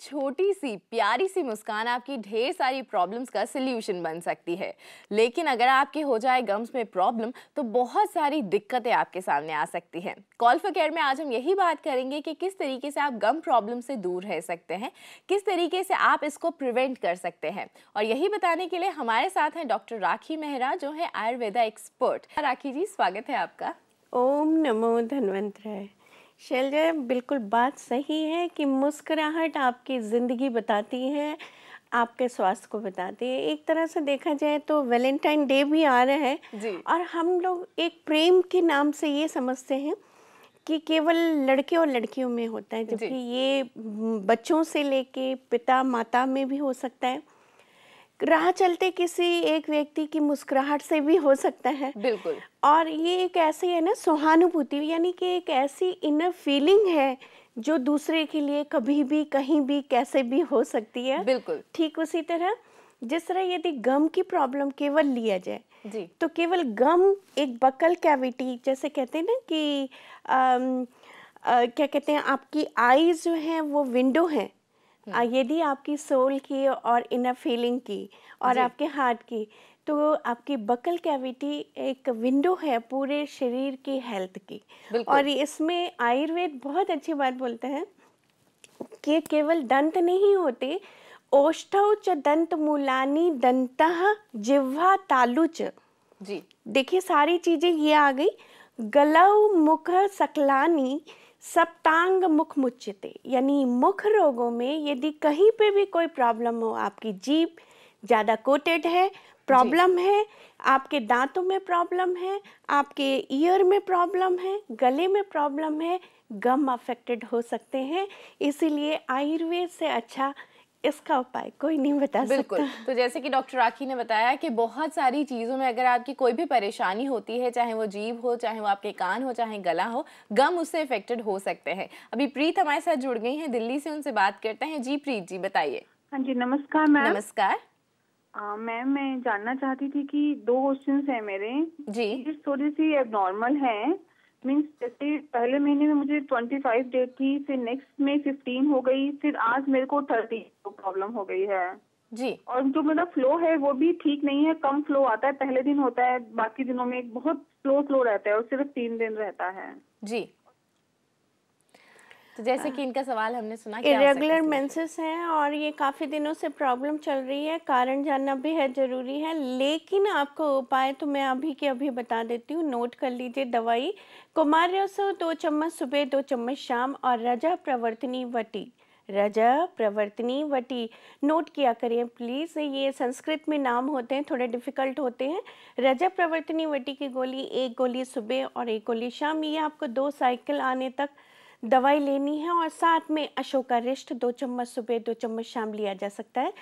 छोटी सी प्यारी सी मुस्कान आपकी ढेर सारी प्रॉब्लम्स का सल्यूशन बन सकती है। लेकिन अगर आपके हो जाए गम्स में प्रॉब्लम तो बहुत सारी दिक्कतें आपके सामने आ सकती हैं। कॉल फॉर केयर में आज हम यही बात करेंगे कि किस तरीके से आप गम प्रॉब्लम से दूर रह सकते हैं, किस तरीके से आप इसको प्रिवेंट कर सकते हैं। और यही बताने के लिए हमारे साथ हैं डॉक्टर राखी मेहरा, जो है आयुर्वेदा एक्सपर्ट। राखी जी, स्वागत है आपका। ओम नमो धन्वंतराय। शैलजा, बिल्कुल बात सही है कि मुस्कुराहट आपकी ज़िंदगी बताती है, आपके स्वास्थ्य को बताती है। एक तरह से देखा जाए तो वैलेंटाइन डे भी आ रहा है जी। और हम लोग एक प्रेम के नाम से ये समझते हैं कि केवल लड़के और लड़कियों में होता है, जबकि ये बच्चों से लेके पिता माता में भी हो सकता है। राह चलते किसी एक व्यक्ति की मुस्कुराहट से भी हो सकता है। बिल्कुल। और ये एक ऐसी है ना सहानुभूति, यानी कि एक ऐसी इनर फीलिंग है जो दूसरे के लिए कभी भी कहीं भी कैसे भी हो सकती है। बिल्कुल। ठीक उसी तरह जिस तरह यदि गम की प्रॉब्लम केवल लिया जाए जी। तो केवल गम एक बकल कैविटी, जैसे कहते हैं ना कि क्या कहते हैं, आपकी आईज जो हैं वो विंडो हैं। यदि आपकी सोल की और इनर फीलिंग की और आपके हार्ट की, तो आपकी बकल कैविटी एक विंडो है पूरे शरीर की हेल्थ की। और इसमें आयुर्वेद बहुत अच्छी बात बोलता है कि केवल दंत नहीं होते, ओष्ठौ च दंत मूलानि दंतः जिह्वा तालु च। जी। देखिए सारी चीजें ये आ गई। गलौ मुख सकलानी सप्तांग मुख मुच्यते, यानी मुख रोगों में यदि कहीं पे भी कोई प्रॉब्लम हो, आपकी जीभ ज़्यादा कोटेड है, प्रॉब्लम है, आपके दांतों में प्रॉब्लम है, आपके ईयर में प्रॉब्लम है, गले में प्रॉब्लम है, गम अफेक्टेड हो सकते हैं। इसीलिए आयुर्वेद से अच्छा इसका उपाय कोई नहीं बता बिल्कुल। सकता। तो जैसे कि डॉक्टर राखी ने बताया कि बहुत सारी चीज़ों में अगर आपकी कोई भी परेशानी होती है, चाहे वो जीभ हो, चाहे वो आपके कान हो, चाहे गला हो, गम उससे इफेक्टेड हो सकते हैं। अभी प्रीत हमारे साथ जुड़ गई हैं दिल्ली से, उनसे बात करते हैं। जी प्रीत जी, बताइए। हाँ जी, नमस्कार मैम। नमस्कार मैम, मैं जानना चाहती थी कि 2 क्वेश्चंस हैं मेरे। जी। ये थोड़ी सी एबनॉर्मल है। मीन्स जैसे पहले महीने में मुझे 25 डेट थी, फिर नेक्स्ट में 15 हो गई, फिर आज मेरे को 30 प्रॉब्लम हो गई है। जी। और जो मेरा फ्लो है वो भी ठीक नहीं है, कम फ्लो आता है। पहले दिन होता है, बाकी दिनों में बहुत स्लो रहता है और सिर्फ 3 दिन रहता है। जी। तो जैसे कि इनका सवाल हमने सुना, क्या इरेगुलर मेंसेस हैं और ये काफ़ी दिनों से प्रॉब्लम चल रही है। कारण जानना भी है ज़रूरी है, लेकिन आपको उपाय तो मैं अभी के अभी बता देती हूँ। नोट कर लीजिए दवाई। कुमारसो 2 चम्मच सुबह, 2 चम्मच शाम, और रजा प्रवर्तनी वटी, रजा प्रवर्तनी वटी नोट किया करिए प्लीज़। ये संस्कृत में नाम होते हैं, थोड़े डिफ़िकल्ट होते हैं। रजा प्रवर्तनी वटी की गोली, 1 गोली सुबह और 1 गोली शाम, ये आपको 2 साइकिल आने तक दवाई लेनी है। और साथ में अशोकारिष्ट 2 चम्मच सुबह, 2 चम्मच शाम लिया जा सकता है।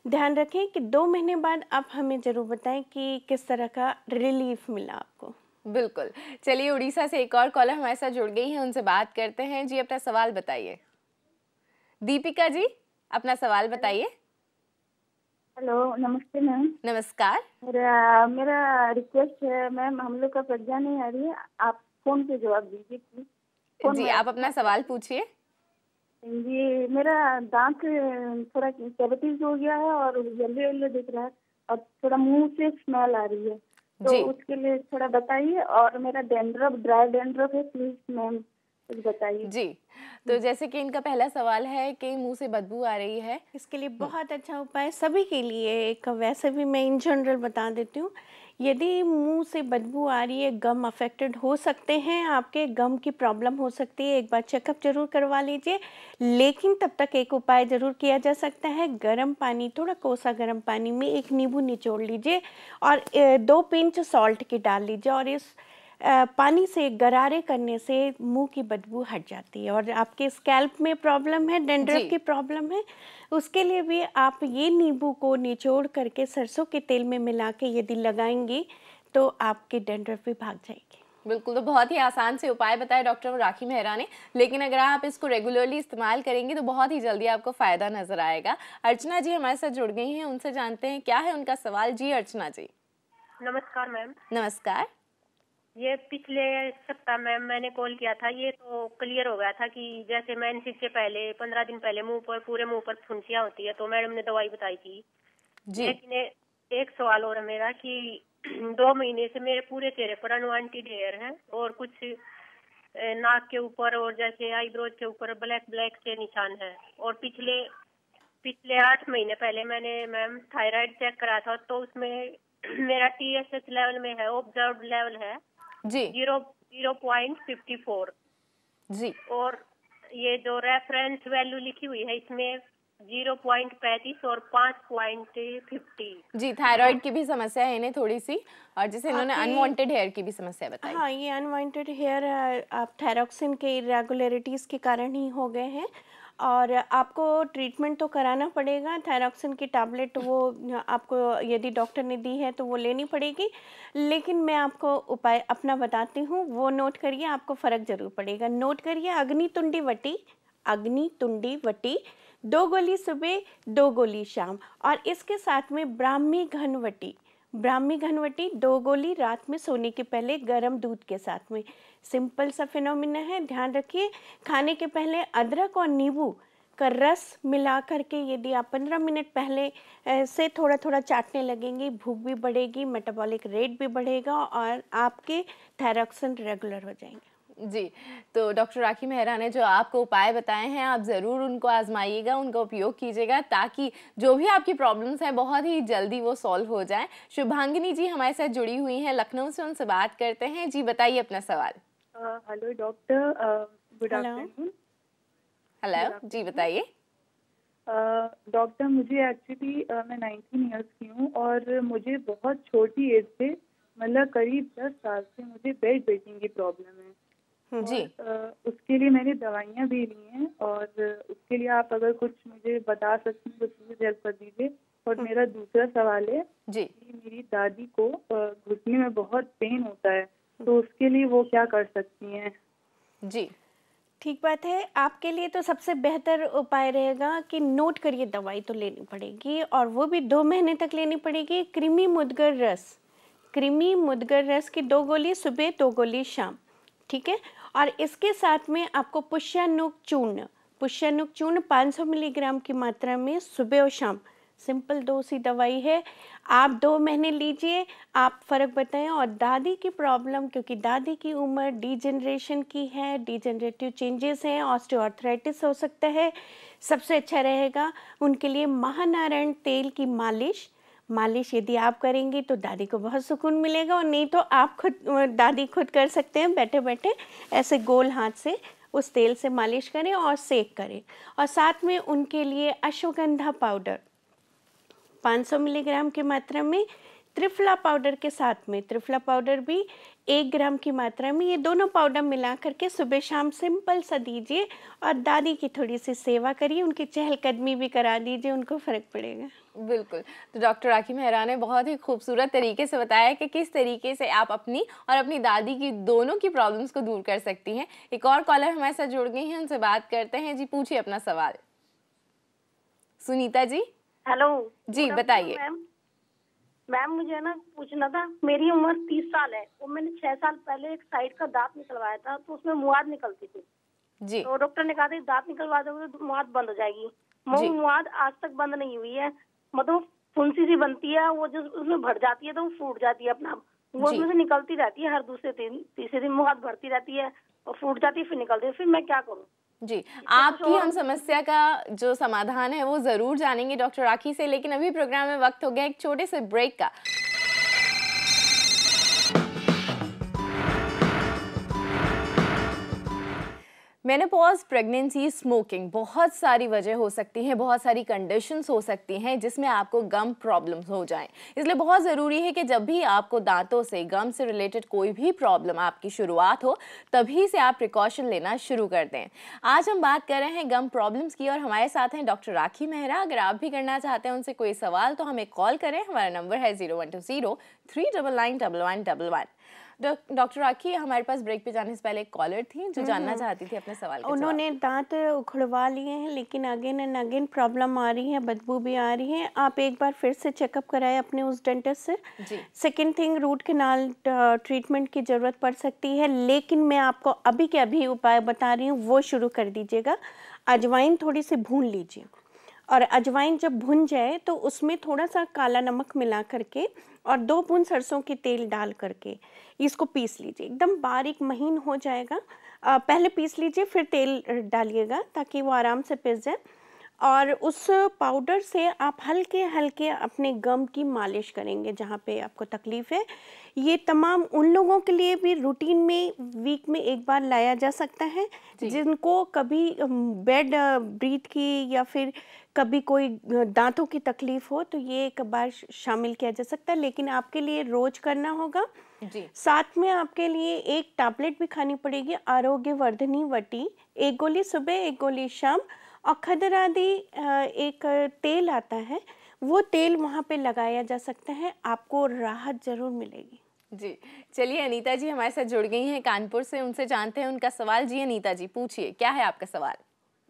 ध्यान रखें कि 2 महीने बाद आप हमें ज़रूर बताएं कि किस तरह का रिलीफ मिला आपको। बिल्कुल। चलिए, उड़ीसा से एक और कॉलर हमारे साथ जुड़ गई हैं, उनसे बात करते हैं। जी, अपना सवाल बताइए। दीपिका जी, अपना सवाल बताइए। हेलो, नमस्ते मैम। नमस्कार। मेरा रिक्वेस्ट है मैम, हम लोग का प्रज्ञा नहीं आ रही है, आप फोन पे जवाब दीजिए प्लीज। जी, आप अपना सवाल पूछिए। जी, मेरा दांत थोड़ा कैविटीज हो गया है और येलो येलो दिख रहा है और थोड़ा मुंह से स्मेल आ रही है, तो उसके लिए थोड़ा बताइए। और मेरा डैंड्रफ, ड्राई डैंड्रफ है, प्लीज मैम कुछ बताइए। जी, तो जैसे कि इनका पहला सवाल है कि मुंह से बदबू आ रही है, इसके लिए बहुत अच्छा उपाय सभी के लिए एक, वैसे भी मैं इन जनरल बता देती हूँ। यदि मुंह से बदबू आ रही है, गम अफेक्टेड हो सकते हैं, आपके गम की प्रॉब्लम हो सकती है, एक बार चेकअप जरूर करवा लीजिए। लेकिन तब तक एक उपाय जरूर किया जा सकता है। गर्म पानी, थोड़ा कोसा गर्म पानी में 1 नींबू निचोड़ लीजिए और 2 पिंच सॉल्ट की डाल लीजिए, और इस पानी से गरारे करने से मुंह की बदबू हट जाती है। और आपके स्कैल्प में प्रॉब्लम है, डैंड्रफ की प्रॉब्लम है, उसके लिए भी आप ये नींबू को निचोड़ करके सरसों के तेल में मिला के यदि लगाएंगी तो आपकी डैंड्रफ भी भाग जाएगी। बिल्कुल। तो बहुत ही आसान से उपाय बताए डॉक्टर राखी मेहरा ने, लेकिन अगर आप इसको रेगुलरली इस्तेमाल करेंगे तो बहुत ही जल्दी आपको फ़ायदा नज़र आएगा। अर्चना जी हमारे साथ जुड़ गई हैं, उनसे जानते हैं क्या है उनका सवाल। जी अर्चना जी। नमस्कार मैम। नमस्कार। ये ये पिछले सप्ताह में मैंने कॉल किया था, ये तो क्लियर हो गया था कि जैसे मेंसेस से पहले 15 दिन पहले पूरे मुंह पर फुंसियां होती है, तो मैडम ने दवाई बताई थी जी। लेकिन एक सवाल और है मेरा कि 2 महीने से मेरे पूरे चेहरे पर अनवांटेड हेयर है और कुछ नाक के ऊपर और जैसे आईब्रोज के ऊपर ब्लैक ब्लैक के निशान है। और पिछले 8 महीने पहले मैंने मैम थायराइड चेक करा था, तो उसमें मेरा TSH लेवल में है, ऑब्जर्व लेवल है जी 0.54 जी। और ये जो रेफरेंस वैल्यू लिखी हुई है इसमें 0.35 और 5.50 जी। थायराइड की भी समस्या है इन्हें थोड़ी सी, और जैसे इन्होंने अनवांटेड हेयर की भी समस्या बताई। हाँ, ये अनवांटेड हेयर आप थायरॉक्सिन के इरेगुलरिटीज़ के कारण ही हो गए हैं, और आपको ट्रीटमेंट तो कराना पड़ेगा। थायरॉक्सिन की टैबलेट वो आपको यदि डॉक्टर ने दी है तो वो लेनी पड़ेगी, लेकिन मैं आपको उपाय अपना बताती हूँ, वो नोट करिए, आपको फ़र्क ज़रूर पड़ेगा। नोट करिए, अग्नितुंडी वटी 2 गोली सुबह 2 गोली शाम, और इसके साथ में ब्राह्मी घनवटी 2 गोली रात में सोने के पहले गर्म दूध के साथ में। सिंपल सा फिनोमिना है, ध्यान रखिए। खाने के पहले अदरक और नींबू का रस मिला करके यदि आप 15 मिनट पहले से थोड़ा थोड़ा चाटने लगेंगे, भूख भी बढ़ेगी, मेटाबॉलिक रेट भी बढ़ेगा और आपके थायरॉक्सिन रेगुलर हो जाएंगे। जी। तो डॉक्टर राखी मेहरा ने जो आपको उपाय बताए हैं, आप ज़रूर उनको आजमाइएगा, उनका उपयोग कीजिएगा, ताकि जो भी आपकी प्रॉब्लम्स हैं बहुत ही जल्दी वो सॉल्व हो जाएं। शुभांगिनी जी हमारे साथ जुड़ी हुई हैं लखनऊ से, उनसे बात करते हैं। जी बताइए अपना सवाल। Hello doctor, good afternoon. Hello जी, बताइए। डॉक्टर, मुझे एक्चुअली मैं 19 ईयर्स की हूँ और मुझे बहुत छोटी एज से, मतलब करीब 10 साल से मुझे बेड वेटिंग की प्रॉब्लम है जी। उसके लिए मैंने दवाइयाँ भी ली हैं, और उसके लिए आप अगर कुछ मुझे बता सकती हैं तो प्लीज हेल्प कर दीजिए। और मेरा दूसरा सवाल है जी कि मेरी दादी को घुटने में बहुत पेन होता है, तो उसके लिए वो क्या कर सकती हैं? जी ठीक बात है। आपके लिए तो सबसे बेहतर उपाय रहेगा कि नोट करिए, दवाई तो लेनी पड़ेगी और वो भी 2 महीने तक लेनी पड़ेगी। कृमि मुद्गर रस की 2 गोली सुबह 2 गोली शाम, ठीक है। और इसके साथ में आपको पुष्यानुक चूर्ण 500 मिलीग्राम की मात्रा में सुबह और शाम, सिंपल डोज ही दवाई है। आप 2 महीने लीजिए, आप फ़र्क बताएं। और दादी की प्रॉब्लम, क्योंकि दादी की उम्र डिजेनरेशन की है, डिजेनरेटिव चेंजेस हैं, ऑस्टियोआर्थराइटिस हो सकता है, सबसे अच्छा रहेगा उनके लिए महानारायण तेल की मालिश यदि आप करेंगे तो दादी को बहुत सुकून मिलेगा। और नहीं तो आप दादी खुद कर सकते हैं, बैठे बैठे ऐसे गोल हाथ से उस तेल से मालिश करें और सेक करें। और साथ में उनके लिए अश्वगंधा पाउडर 500 मिलीग्राम की मात्रा में, त्रिफला पाउडर के साथ में, त्रिफला पाउडर भी 1 ग्राम की मात्रा में, ये दोनों पाउडर मिला करके सुबह शाम सिंपल सा दीजिए। और दादी की थोड़ी सी सेवा करिए, उनकी चहलकदमी भी करा दीजिए, उनको फ़र्क पड़ेगा। बिल्कुल। तो डॉक्टर राखी मेहरा ने बहुत ही खूबसूरत तरीके से बताया कि किस तरीके से आप अपनी और अपनी दादी की दोनों की प्रॉब्लम्स को दूर कर सकती हैं। एक और कॉलर हमारे साथ जुड़ गई हैं, उनसे बात करते हैं। जी पूछिए अपना सवाल। सुनीता जी। हेलो जी बताइए। मैम मुझे ना पूछना था, मेरी उम्र 30 साल है और मैंने 6 साल पहले एक साइड का दांत निकलवाया था, तो उसमें मुआद निकलती थी जी। तो डॉक्टर ने कहा था दांत निकलवा दोगे तो मुआद बंद हो जाएगी। मुआद आज तक बंद नहीं हुई है, मतलब फुंसी सी बनती है, वो जो उसमें भर जाती है तो वो फूट जाती है अपना, वो उसमें से निकलती रहती है, हर दूसरे तीसरे दिन मुआद भरती रहती है और फूट जाती है, फिर निकलती है। फिर मैं क्या करूँ? जी, आपकी हम समस्या का जो समाधान है वो जरूर जानेंगे डॉक्टर राखी से, लेकिन अभी प्रोग्राम में वक्त हो गया एक छोटे से ब्रेक का। मेनोपॉज, प्रेगनेंसी, स्मोकिंग, बहुत सारी वजह हो सकती हैं, बहुत सारी कंडीशंस हो सकती हैं जिसमें आपको गम प्रॉब्लम्स हो जाएं। इसलिए बहुत ज़रूरी है कि जब भी आपको दांतों से, गम से रिलेटेड कोई भी प्रॉब्लम आपकी शुरुआत हो, तभी से आप प्रिकॉशन लेना शुरू कर दें। आज हम बात कर रहे हैं गम प्रॉब्लम्स की और हमारे साथ हैं डॉक्टर राखी मेहरा। अगर आप भी करना चाहते हैं उनसे कोई सवाल तो हमें कॉल करें, हमारा नंबर है 0120 399 1111। डॉक्टर राखी, हमारे पास ब्रेक पे जाने से पहले एक कॉलर थी जो जानना चाहती थी अपने सवाल का उन्होंने दांत उखड़वा लिए हैं लेकिन अगेन एंड अगेन प्रॉब्लम आ रही है, बदबू भी आ रही है। आप एक बार फिर से चेकअप कराएं अपने उस डेंटिस्ट से। Second thing, root canal treatment की ज़रूरत पड़ सकती है, लेकिन मैं आपको अभी के अभी उपाय बता रही हूँ, वो शुरू कर दीजिएगा। अजवाइन थोड़ी सी भून लीजिए और अजवाइन जब भुन जाए तो उसमें थोड़ा सा काला नमक मिला करके और 2 बूंद सरसों के तेल डाल करके इसको पीस लीजिए। एकदम बारीक महीन हो जाएगा। पहले पीस लीजिए फिर तेल डालिएगा ताकि वो आराम से पिस जाए। और उस पाउडर से आप हल्के हल्के अपने गम की मालिश करेंगे जहाँ पे आपको तकलीफ है। ये तमाम उन लोगों के लिए भी रूटीन में वीक में एक बार लाया जा सकता है जिनको कभी बेड ब्रीथ की या फिर कभी कोई दांतों की तकलीफ हो, तो ये एक बार शामिल किया जा सकता है, लेकिन आपके लिए रोज करना होगा जी। साथ में आपके लिए एक टैबलेट भी खानी पड़ेगी, आरोग्य वर्धनी वटी, 1 गोली सुबह 1 गोली शाम। और खदरादी एक तेल आता है, वो तेल वहाँ पे लगाया जा सकता है, आपको राहत जरूर मिलेगी जी। चलिए अनीता जी हमारे साथ जुड़ गई हैं कानपुर से, उनसे जानते हैं उनका सवाल। जी अनीता जी पूछिए, क्या है आपका सवाल?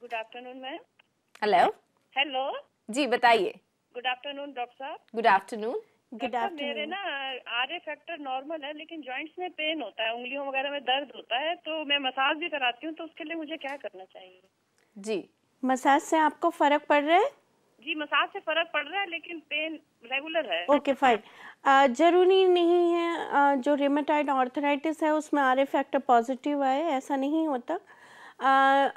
Good afternoon ma'am. Hello. Hello जी बताइए। गुड आफ्टरनून डॉक्टर साहब। Good afternoon. Good afternoon. मेरे ना आरए फैक्टर नॉर्मल है लेकिन जॉइंट्स में पेन होता है, उंगलियों वगैरह में दर्द होता है, तो मैं मसाज भी कराती हूँ, तो उसके लिए मुझे क्या करना चाहिए? जी। मसाज से आपको फर्क पड़ रहा है? जी मसाज से फर्क पड़ रहा है लेकिन पेन रेगुलर है। Okay fine. जरूरी नहीं है जो रिमेटॉइड आर्थराइटिस है उसमें आरए फैक्टर पॉजिटिव आए, ऐसा नहीं होता।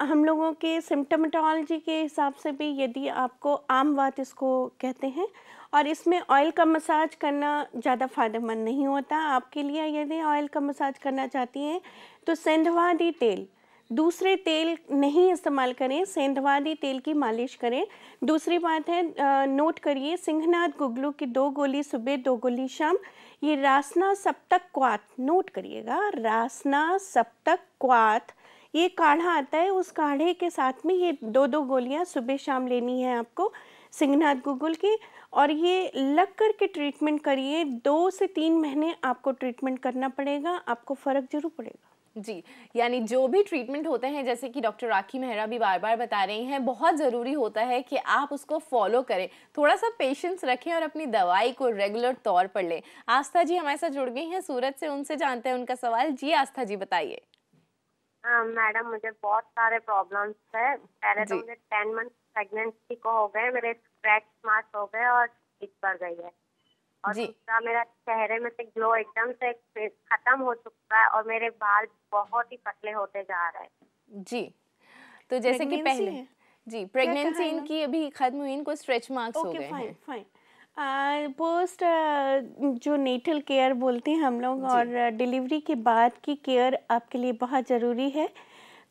हम लोगों के सिम्टोमेटोलॉजी के हिसाब से भी यदि आपको आम बात इसको कहते हैं, और इसमें ऑयल का मसाज करना ज़्यादा फ़ायदेमंद नहीं होता आपके लिए। यदि ऑयल का मसाज करना चाहती हैं तो सेंधवादी तेल, दूसरे तेल नहीं इस्तेमाल करें, सेंधवादी तेल की मालिश करें। दूसरी बात है, नोट करिए, सिंहनाथ गुगलू की 2 गोली सुबह 2 गोली शाम। ये रासना सप्तक क्वाथ, नोट करिएगा, रासना सप्तक क्वाथ, ये काढ़ा आता है, उस काढ़े के साथ में ये 2-2 गोलियां सुबह शाम लेनी है आपको, सिंहनाथ गुगुल की। और ये लग कर के ट्रीटमेंट करिए, 2 से 3 महीने आपको ट्रीटमेंट करना पड़ेगा, आपको फ़र्क जरूर पड़ेगा जी। यानी जो भी ट्रीटमेंट होते हैं, जैसे कि डॉक्टर राखी मेहरा भी बार बार बता रही हैं, बहुत ज़रूरी होता है कि आप उसको फॉलो करें, थोड़ा सा पेशेंस रखें और अपनी दवाई को रेगुलर तौर पर लें। आस्था जी हमारे साथ जुड़ गई हैं सूरत से, उनसे जानते हैं उनका सवाल। जी आस्था जी बताइए। मैडम मुझे बहुत सारे प्रॉब्लम्स है। पहले तो मुझे 10 मंथ प्रेगनेंसी को हो गए, मेरे स्क्रैच मार्क्स हो गए और इच बढ़ गई है। और दूसरा, मेरा चेहरे में से ग्लो एकदम से खत्म हो चुका है और मेरे बाल बहुत ही पतले होते जा रहे हैं। जी। तो जैसे कि पहले जी प्रेगनेंसी इनकी अभी खत्म हुई, इनको स्ट्रेच मार्क्स हो गए हैं। फाइन। पोस्ट जो नेटल केयर बोलते हैं हम लोग, और डिलीवरी के बाद की केयर आपके लिए बहुत ज़रूरी है।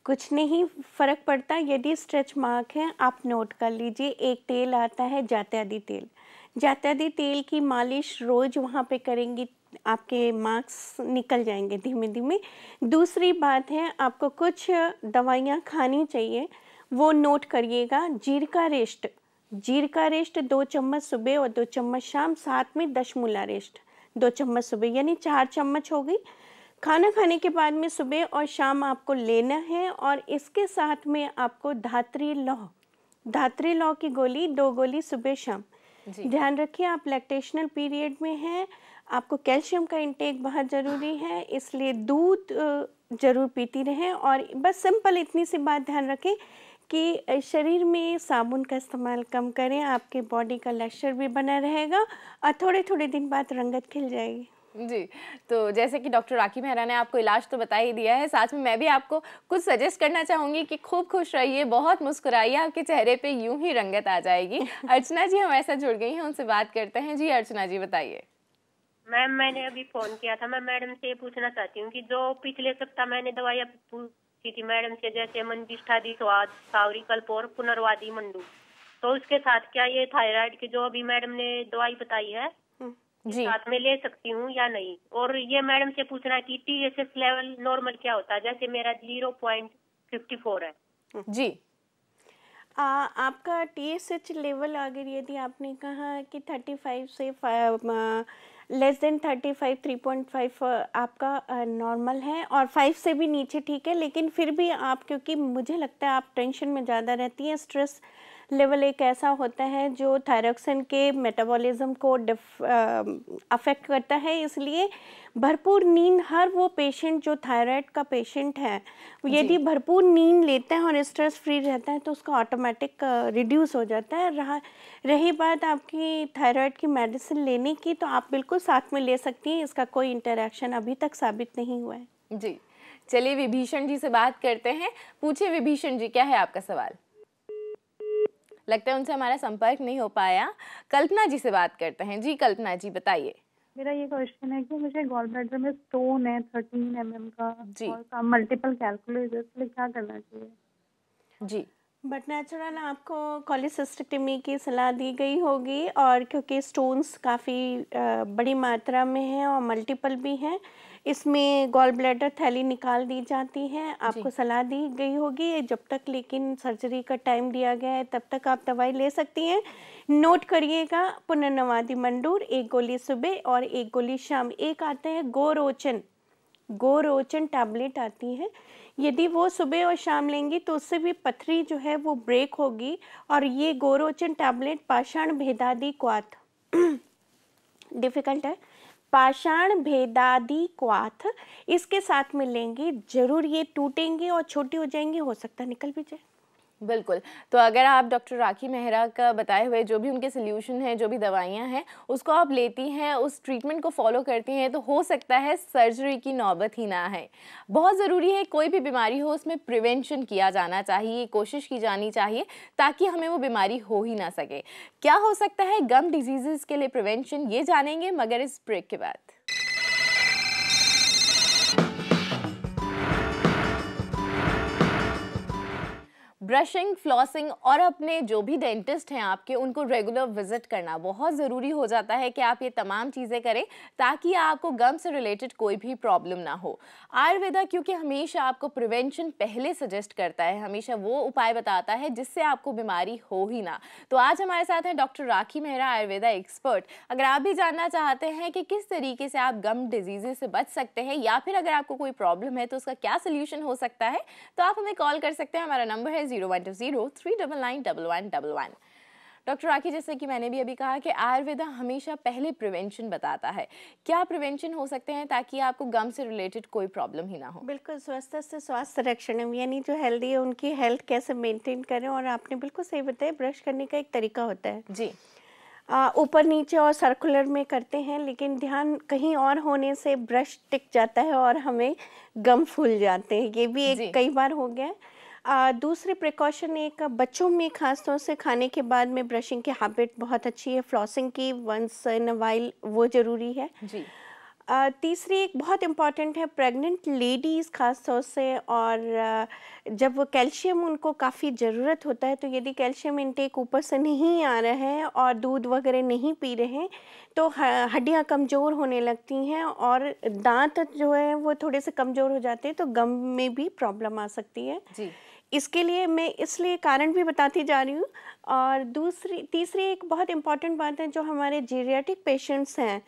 कुछ नहीं फ़र्क पड़ता, यदि स्ट्रेच मार्क है आप नोट कर लीजिए। एक तेल आता है जात्यादी तेल, जात्यादी तेल की मालिश रोज़ वहाँ पे करेंगी, आपके मार्क्स निकल जाएंगे धीमे धीमे। दूसरी बात है, आपको कुछ दवाइयाँ खानी चाहिए, वो नोट करिएगा। जीरका रेस्ट 2 चम्मच सुबह और 2 चम्मच शाम, साथ में दशमूला रेस्ट 2 चम्मच सुबह, यानी 4 चम्मच हो गई। खाना खाने के बाद में सुबह और शाम आपको लेना है। और इसके साथ में आपको धात्री लौ की गोली 2 गोली सुबह शाम। ध्यान रखिए आप लैक्टेशनल पीरियड में हैं, आपको कैल्शियम का इंटेक बहुत ज़रूरी है, इसलिए दूध ज़रूर पीती रहें। और बस सिंपल इतनी सी बात ध्यान रखें कि शरीर में साबुन का इस्तेमाल कम करें, आपके बॉडी का लश्कर भी बना रहेगा और थोड़े थोड़े दिन बाद रंगत खिल जाएगी। जी। तो जैसे कि डॉक्टर राखी मेहरा ने आपको इलाज तो बता ही दिया है, साथ में मैं भी आपको कुछ सजेस्ट करना चाहूँगी कि खूब खुश रहिए, बहुत मुस्कुराइए, आपके चेहरे पे यूं ही रंगत आ जाएगी। अर्चना जी हमारे साथ जुड़ गई हैं, उनसे बात करते हैं। जी अर्चना जी बताइए। मैम मैंने अभी फोन किया था, मैं मैडम से ये पूछना चाहती हूँ कि जो पिछले सप्ताह मैंने दवाई पूछी थी मैडम से, जैसे मंजिष्ठादि स्वाद, सावरी कल्पोर, पुनर्वादी मंडू, तो उसके साथ क्या ये थायराइड की जो अभी मैडम ने दवाई बताई है जी साथ में ले सकती हूँ या नहीं? और ये मैडम से पूछना है कि TSH लेवल नॉर्मल क्या होता है, जैसे मेरा 0.54 है। जी आपका TSH लेवल अगर यदि आपने कहा कि 35 से लेस देन 35 3.5 आपका नॉर्मल है, और 5 से भी नीचे ठीक है। लेकिन फिर भी आप, क्योंकि मुझे लगता है आप टेंशन में ज़्यादा रहती हैं, स्ट्रेस लेवल एक ऐसा होता है जो थायरॉक्सिन के मेटाबॉलिज्म को अफेक्ट करता है। इसलिए भरपूर नींद, हर वो पेशेंट जो थायराइड का पेशेंट है, यदि भरपूर नींद लेता है और स्ट्रेस फ्री रहता है तो उसका ऑटोमेटिक रिड्यूस हो जाता है। रही बात आपकी थायराइड की मेडिसिन लेने की, तो आप बिल्कुल साथ में ले सकती हैं, इसका कोई इंटरेक्शन अभी तक साबित नहीं हुआ है। जी, चलिए विभीषण जी से बात करते हैं। पूछिए विभीषण जी, क्या है आपका सवाल? लगता है उनसे हमारा संपर्क नहीं हो पाया। कल्पना जी से बात करते हैं। जी कल्पना जी, बताइए। मेरा ये क्वेश्चन है कि मुझे गॉल ब्लैडर में स्टोन है 13 mm का जी। और मल्टीपल कैलकुलेट, इसलिए क्या करना चाहिए? जी, बट नेचुरल आपको कॉलिसिस्टेक्टमी की सलाह दी गई होगी, और क्योंकि स्टोन्स काफ़ी बड़ी मात्रा में हैं और मल्टीपल भी हैं, इसमें गॉल ब्लैडर थैली निकाल दी जाती है, आपको सलाह दी गई होगी। जब तक लेकिन सर्जरी का टाइम दिया गया है तब तक आप दवाई ले सकती हैं। नोट करिएगा, पुनर्नवादी मंडूर 1 गोली सुबह और 1 गोली शाम। एक आते हैं गोरोचन टैबलेट आती है, यदि वो सुबह और शाम लेंगी तो उससे भी पथरी जो है वो ब्रेक होगी। और ये गोरोचन टैबलेट पाषाण भेदादी क्वाथ डिफ़िकल्ट है, पाषाण भेदादी क्वाथ, इसके साथ में लेंगी, जरूर ये टूटेंगे और छोटी हो जाएंगी, हो सकता है निकल भी जाए। बिल्कुल। तो अगर आप डॉक्टर राखी मेहरा का बताए हुए जो भी उनके सोल्यूशन हैं, जो भी दवाइयाँ हैं, उसको आप लेती हैं, उस ट्रीटमेंट को फॉलो करती हैं, तो हो सकता है सर्जरी की नौबत ही ना है। बहुत ज़रूरी है, कोई भी बीमारी हो उसमें प्रिवेंशन किया जाना चाहिए, कोशिश की जानी चाहिए ताकि हमें वो बीमारी हो ही ना सके। क्या हो सकता है गम डिजीज़ के लिए प्रिवेंशन, ये जानेंगे मगर इस ब्रेक के बाद। ब्रशिंग, फ्लॉसिंग और अपने जो भी डेंटिस्ट हैं आपके, उनको रेगुलर विजिट करना बहुत ज़रूरी हो जाता है कि आप ये तमाम चीज़ें करें ताकि आपको गम से रिलेटेड कोई भी प्रॉब्लम ना हो। आयुर्वेदा क्योंकि हमेशा आपको प्रिवेंशन पहले सजेस्ट करता है, हमेशा वो उपाय बताता है जिससे आपको बीमारी हो ही ना। तो आज हमारे साथ हैं डॉक्टर राखी मेहरा, आयुर्वेदा एक्सपर्ट। अगर आप भी जानना चाहते हैं कि किस तरीके से आप गम डिजीज़ से बच सकते हैं, या फिर अगर आपको कोई प्रॉब्लम है तो उसका क्या सोल्यूशन हो सकता है, तो आप हमें कॉल कर सकते हैं। हमारा नंबर है 0120-399-1111। डॉक्टर राखी, जैसे कि मैंने भी अभी कहा कि आयुर्वेदा हमेशा पहले प्रिवेंशन बताता है। क्या प्रिवेंशन हो सकते हैं ताकि आपको गम से रिलेटेड कोई प्रॉब्लम ही ना हो? बिल्कुल, स्वस्थ से स्वास्थ्य रक्षण, यानी जो हेल्दी है उनकी हेल्थ कैसे मेंटेन करें। और आपने बिल्कुल सही बताया, ब्रश करने का एक तरीका होता है जी, ऊपर नीचे और सर्कुलर में करते हैं, लेकिन ध्यान कहीं और होने से ब्रश टिक जाता है और हमें गम फूल जाते हैं। ये भी एक कई बार हो गया है। दूसरी प्रिकॉशन, एक बच्चों में खास तौर से खाने के बाद में ब्रशिंग की हैबिट बहुत अच्छी है, फ्लॉसिंग की वंस इन अ वाइल वो ज़रूरी है जी। तीसरी एक बहुत इम्पॉर्टेंट है, प्रेग्नेंट लेडीज़ खास तौर से, और जब वो कैल्शियम उनको काफ़ी ज़रूरत होता है, तो यदि कैल्शियम इनटेक ऊपर से नहीं आ रहा है और दूध वगैरह नहीं पी रहे हैं तो हड्डियाँ कमज़ोर होने लगती हैं और दांत जो है वो थोड़े से कमज़ोर हो जाते हैं, तो गम में भी प्रॉब्लम आ सकती है जी। इसके लिए मैं इसलिए कारण भी बताती जा रही हूँ। और तीसरी एक बहुत इम्पॉर्टेंट बात है, जो हमारे जीरियाटिक पेशेंट्स हैं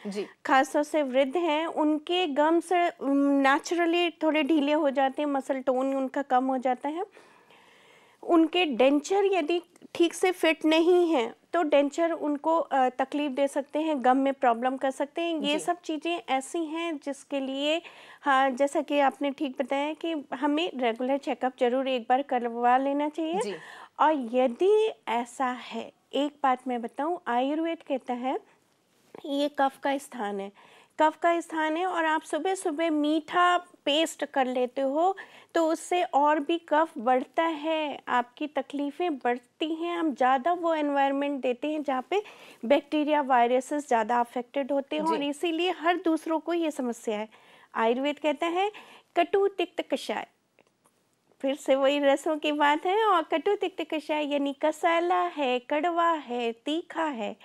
खासतौर से वृद्ध हैं, उनके गम्स नेचुरली थोड़े ढीले हो जाते हैं, मसल टोन उनका कम हो जाता है। उनके डेंचर यदि ठीक से फिट नहीं है तो डेंचर उनको तकलीफ दे सकते हैं, गम में प्रॉब्लम कर सकते हैं। ये सब चीज़ें ऐसी हैं जिसके लिए हाँ, जैसा कि आपने ठीक बताया कि हमें रेगुलर चेकअप जरूर एक बार करवा लेना चाहिए। और यदि ऐसा है, एक बात मैं बताऊं, आयुर्वेद कहता है ये कफ का स्थान है, कफ का स्थान है, और आप सुबह सुबह मीठा पेस्ट कर लेते हो तो उससे और भी कफ बढ़ता है, आपकी तकलीफ़ें बढ़ती हैं। हम ज़्यादा वो एनवायरनमेंट देते हैं जहाँ पे बैक्टीरिया वायरसेस ज़्यादा अफेक्टेड होते हैं, और इसीलिए हर दूसरों को ये समस्या है। आयुर्वेद कहता है कटु तिक्त कषाय, फिर से वही रसों की बात है, और कटु तिक्त कषाय यानी कसैला है, कड़वा है, तीखा है,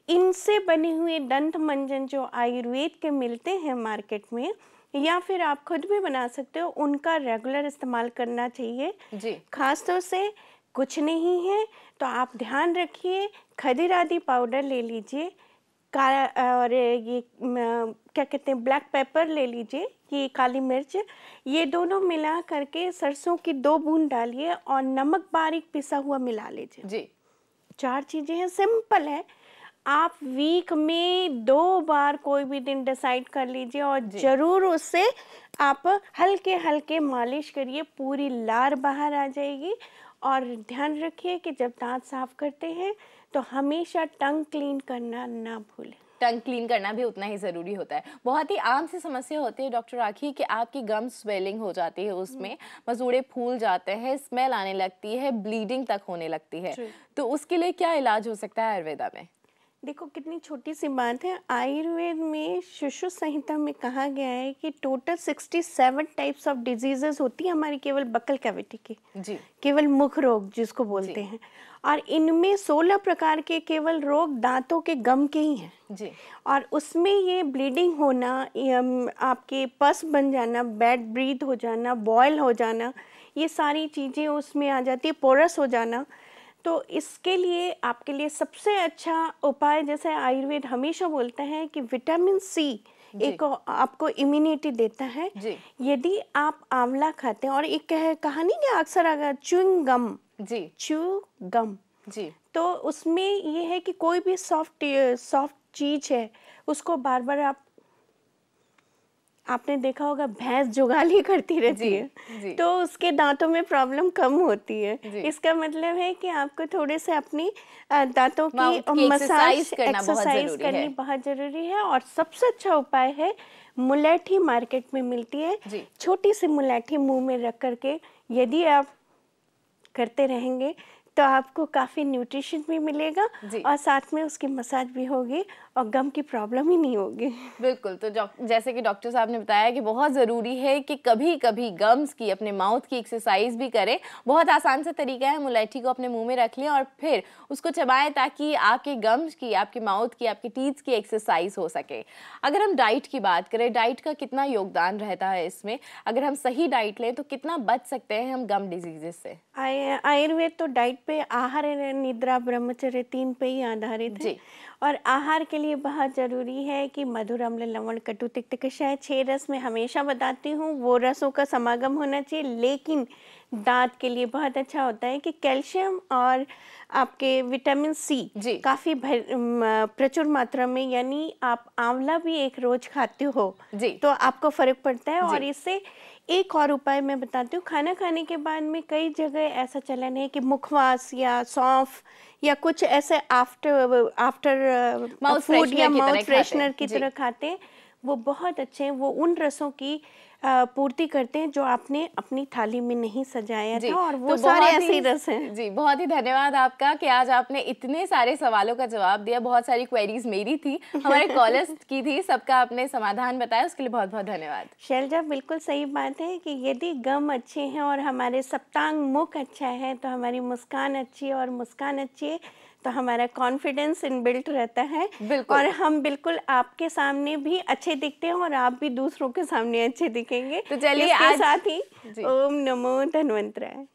इनसे बने हुए दंत मंजन जो आयुर्वेद के मिलते हैं मार्केट में, या फिर आप खुद भी बना सकते हो, उनका रेगुलर इस्तेमाल करना चाहिए जी। खास तौर से कुछ नहीं है तो आप ध्यान रखिए, खदिर आदि पाउडर ले लीजिए, और ये क्या कहते हैं, ब्लैक पेपर ले लीजिए, ये काली मिर्च, ये दोनों मिला करके सरसों की 2 बूंद डालिए और नमक बारीक पिसा हुआ मिला लीजिए जी। 4 चीज़ें हैं, सिंपल है। आप वीक में 2 बार कोई भी दिन डिसाइड कर लीजिए और ज़रूर उससे आप हल्के हल्के मालिश करिए, पूरी लार बाहर आ जाएगी। और ध्यान रखिए कि जब दांत साफ करते हैं तो हमेशा टंग क्लीन करना ना भूलें। टंग क्लीन करना भी उतना ही ज़रूरी होता है। बहुत ही आम सी समस्या होती है डॉक्टर राखी कि आपकी गम स्वेलिंग हो जाती है, उसमें मसूड़े फूल जाते हैं, स्मेल आने लगती है, ब्लीडिंग तक होने लगती है, तो उसके लिए क्या इलाज हो सकता है आयुर्वेदा में? देखो कितनी छोटी सी बात है, आयुर्वेद में शिशु संहिता में कहा गया है कि टोटल 67 टाइप्स ऑफ डिजीजेस होती है हमारी केवल बक्कल कैविटी की जी, केवल मुख रोग जिसको बोलते हैं, और इनमें 16 प्रकार के केवल रोग दांतों के गम के ही हैं जी। और उसमें ये ब्लीडिंग होना, आपके पस बन जाना, बैड ब्रीथ हो जाना, बॉयल हो जाना, ये सारी चीज़ें उसमें आ जाती है, पोरस हो जाना। तो इसके लिए आपके लिए सबसे अच्छा उपाय, जैसे आयुर्वेद हमेशा बोलता है कि विटामिन सी एक आपको इम्यूनिटी देता है। यदि आप आंवला खाते हैं, और एक कहानी क्या अक्सर अगर च्युइंग गम जी, च्यू गम जी, तो उसमें ये है कि कोई भी सॉफ्ट चीज है उसको बार बार आपने देखा होगा भैंस जुगाली करती रहती है तो उसके दांतों में प्रॉब्लम कम होती है। इसका मतलब है कि आपको थोड़े से अपनी दांतों की मसाज एक्सरसाइज करनी बहुत जरूरी है। और सबसे अच्छा उपाय है, मुलैठी मार्केट में मिलती है, छोटी सी मुलैठी मुंह में रख करके यदि आप करते रहेंगे तो आपको काफ़ी न्यूट्रिशन भी मिलेगा और साथ में उसकी मसाज भी होगी और गम की प्रॉब्लम ही नहीं होगी। बिल्कुल। तो जैसे कि डॉक्टर साहब ने बताया कि बहुत ज़रूरी है कि कभी कभी गम्स की, अपने माउथ की एक्सरसाइज भी करें। बहुत आसान सा तरीका है, मुलैठी को अपने मुंह में रख लें और फिर उसको चबाएं ताकि आपके गम्स की, आपके माउथ की, आपके टीथ की एक्सरसाइज हो सके। अगर हम डाइट की बात करें, डाइट का कितना योगदान रहता है इसमें? अगर हम सही डाइट लें तो कितना बच सकते हैं हम गम डिजीजेस से? आयुर्वेद तो डाइट पे, आहार, निद्रा, ब्रह्मचर्य 3 पे ही आधारित है। और आहार के लिए बहुत ज़रूरी है कि मधुर, अम्ल, लवण, कटु, तिक्त, कषाय 6 रस में हमेशा बताती हूँ वो रसों का समागम होना चाहिए। लेकिन दांत के लिए बहुत अच्छा होता है कि कैल्शियम और आपके विटामिन सी काफ़ी प्रचुर मात्रा में, यानी आप आंवला भी एक रोज खाते हो तो आपको फर्क पड़ता है। और इससे एक और उपाय मैं बताती हूँ, खाना खाने के बाद में कई जगह ऐसा चलन है कि मुखवास या सौंफ या कुछ ऐसे आफ्टर फूड या माउथ फ्रेशनर की तरह खाते हैं, वो बहुत अच्छे हैं। वो उन रसों की पूर्ति करते हैं जो आपने अपनी थाली में नहीं सजाया था, और वो तो सारे ऐसे रस हैं। जी, बहुत ही धन्यवाद आपका कि आज आपने इतने सारे सवालों का जवाब दिया। बहुत सारी क्वेरीज मेरी थी, हमारे कॉलर्स की थी, सबका आपने समाधान बताया, उसके लिए बहुत बहुत धन्यवाद। शैलजा, बिल्कुल सही बात है कि यदि गम अच्छे हैं और हमारे सप्तांग मुख अच्छा है तो हमारी मुस्कान अच्छी है, और मुस्कान अच्छी है तो हमारा कॉन्फिडेंस इनबिल्ट रहता है, और हम बिल्कुल आपके सामने भी अच्छे दिखते हैं और आप भी दूसरों के सामने अच्छे दिखेंगे। तो चलिए आज साथ ही ओम नमो धन्वंतराय।